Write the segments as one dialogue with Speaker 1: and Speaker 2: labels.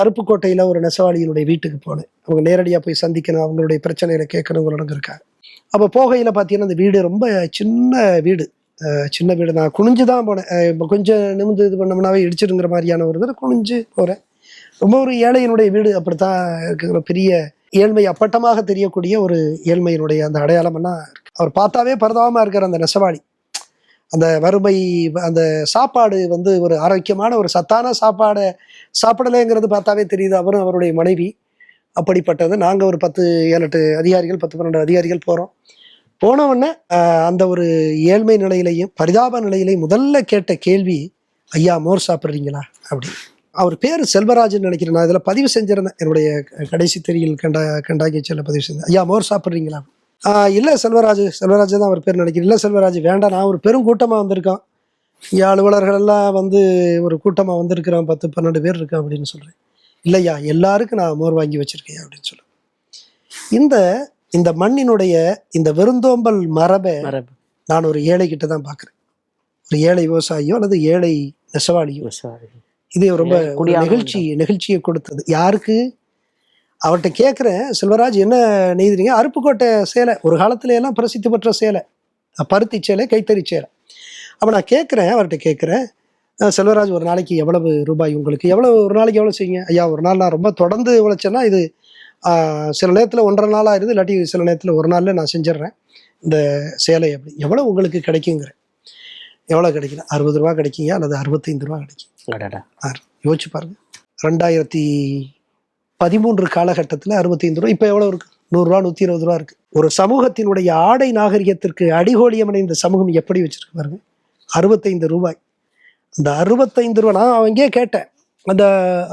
Speaker 1: அருப்புக்கோட்டையில ஒரு நெசவாளியினுடைய வீட்டுக்கு போனேன். அவங்க நேரடியா போய் சந்திக்கணும், அவங்களுடைய பிரச்சனைகளை கேட்கணுங்கிறவங்க இருக்காங்க. அப்போ போகையில பார்த்தீங்கன்னா, அந்த வீடு ரொம்ப சின்ன வீடு. சின்ன வீடு. நான் குனிஞ்சு தான் போனேன். இப்போ கொஞ்சம் நிமிர்ந்து இது பண்ணோம்னாவே இடிச்சிடுங்கிற மாதிரியான ஒரு இதில் குனிஞ்சு போகிறேன். ரொம்ப ஒரு ஏழையினுடைய வீடு அப்படித்தான் இருக்குங்கிற பெரிய ஏழ்மை அப்பட்டமாக தெரியக்கூடிய ஒரு ஏழ்மையினுடைய அந்த அடையாளமெல்லாம் இருக்கு. அவர் பார்த்தாவே பரிதாபமாக இருக்கிற அந்த நெசவாளி, அந்த வறுமை, அந்த சாப்பாடு வந்து ஒரு ஆரோக்கியமான ஒரு சத்தான சாப்பாடை சாப்பிடலைங்கிறது பார்த்தாவே தெரியுது. அவரும் அவருடைய மனைவி அப்படிப்பட்டது. நாங்கள் ஒரு 10, 7, 8 அதிகாரிகள், 10, 12 அதிகாரிகள் போகிறோம். போன உடனே அந்த ஒரு ஏழ்மை நிலையிலையும் பரிதாப நிலையிலையும் முதல்ல கேட்ட கேள்வி, ஐயா மோர் சாப்பிட்றீங்களா அப்படி. அவர் பேர் செல்வராஜன் நினைக்கிறேன். நான் இதில் பதிவு செஞ்சிருந்தேன், என்னுடைய கடைசி தெரியல் கண்டாக்கிச்சல பதிவு செஞ்சேன். ஐயா மோர் சாப்பிட்றீங்களா? இல்லை செல்வராஜ் தான் அவர் பேர் நினைக்கிறேன். இல்லை செல்வராஜ் வேண்டாம், நான் ஒரு பெரும் கூட்டமாக வந்திருக்கோம், இங்கே அலுவலர்கள் எல்லாம் வந்து ஒரு கூட்டமாக வந்திருக்கிறோம், 10, 12 பேர் இருக்கேன் அப்படின்னு சொல்கிறேன். இல்லையா, எல்லாருக்கும் நான் மோர் வாங்கி வச்சிருக்கேன் அப்படின்னு சொல்ல. இந்த மண்ணினுடைய இந்த வெறுந்தோம்பல் மரபை நான் ஒரு ஏழை கிட்ட தான் பார்க்குறேன். ஒரு ஏழை விவசாயியோ அல்லது ஏழை நெசவாளியோ. இது ரொம்ப நெகிழ்ச்சியை கொடுத்தது. யாருக்கு? அவர்கிட்ட கேட்குறேன், செல்வராஜ் என்ன நெய்துறீங்க? அருப்புக்கோட்டை சேலை, ஒரு காலத்துல எல்லாம் பிரசித்தி பெற்ற சேலை, பருத்தி சேலை, கைத்தறி சேலை. அப்போ நான் கேட்குறேன், அவர்கிட்ட கேட்குறேன், செல்வராஜ் ஒரு நாளைக்கு எவ்வளவு ரூபாய் உங்களுக்கு? ஒரு நாளைக்கு எவ்வளோ செய்யுங்க? ஐயா ஒரு நாள் நான் ரொம்ப தொடர்ந்து உழைச்சேன்னா இது சில நேரத்தில் 1.5 நாள் ஆயிடுது, இல்லாட்டி சில நேரத்தில் ஒரு நாளில் நான் செஞ்சிடறேன் இந்த சேலை. அப்படி எவ்வளோ உங்களுக்கு கிடைக்குங்கிறேன். எவ்வளோ கிடைக்குது? 60 ரூபா கிடைக்குங்க அல்லது 65 ரூபா கிடைக்கும். யோசிச்சு பாருங்க. 2013 காலகட்டத்தில் 65 ரூபா. இப்போ எவ்வளோ இருக்கு? 100 ரூபா, 120 ரூபா இருக்கு. ஒரு சமூகத்தினுடைய ஆடை நாகரிகத்திற்கு அடிகோலியமனை இந்த சமூகம் எப்படி வச்சிருக்கு பாருங்க. 65 ரூபாய். இந்த 65 ரூபா நான் அவங்கே கேட்டேன். அந்த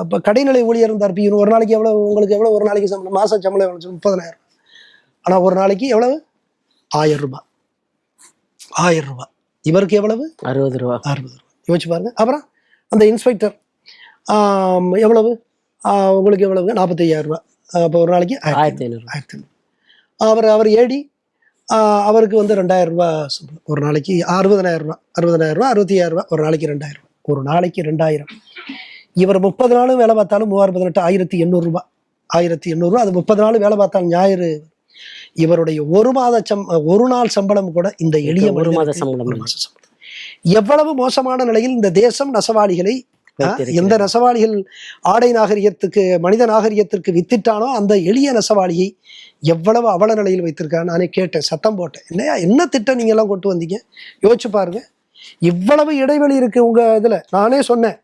Speaker 1: இப்போ கடைநிலை ஊழியர் இருந்தார், ஒரு நாளைக்கு எவ்வளோ உங்களுக்கு? எவ்வளோ ஒரு நாளைக்கு சம்பளம்? மாதம் சம்பளம் எவ்வளோ? 30,000. ஆனால் ஒரு நாளைக்கு எவ்வளவு? 1000 ரூபாய். 1000 ரூபாய். இவருக்கு எவ்வளவு? 60 ரூபா. 60 ரூபா. யோசிச்சு பாருங்க. அப்புறம் அந்த இன்ஸ்பெக்டர் எவ்வளவு? உங்களுக்கு எவ்வளவு? 45,000 ரூபா. அப்போ ஒரு நாளைக்கு 1500. அவர் ஏடி, அவருக்கு வந்து 2000 ரூபா சம்பளம். ஒரு நாளைக்கு 60,000 ரூபா. 60,000 ரூபா, 65,000 ரூபா. ஒரு நாளைக்கு 2000 ரூபா. ஒரு நாளைக்கு 2000. இவர் 30 நாளும் வேலை பார்த்தாலும் 3018 1800 ரூபா. 1800 ரூபா. அது 30 நாள் வேலை பார்த்தாலும் ஞாயிறு. இவருடைய ஒரு நாள் சம்பளம் கூட இந்த எளிய ஒரு மாத சம்பளம். எவ்வளவு மோசமான நிலையில் இந்த தேசம் நெசவாளிகளை, எந்த நெசவாளிகள் ஆடை நாகரிகத்துக்கு, மனித நாகரிகத்திற்கு வித்திட்டானோ அந்த எளிய நெசவாளியை எவ்வளவு அவல நிலையில் வைத்திருக்காங்க. நானே கேட்டேன், சத்தம் போட்டேன், என்ன திட்டம் நீங்க எல்லாம் கொண்டு வந்தீங்க? யோசிச்சு பாருங்க. இவ்வளவு இடைவெளி இருக்கு உங்க இதுல. நானே சொன்னேன்,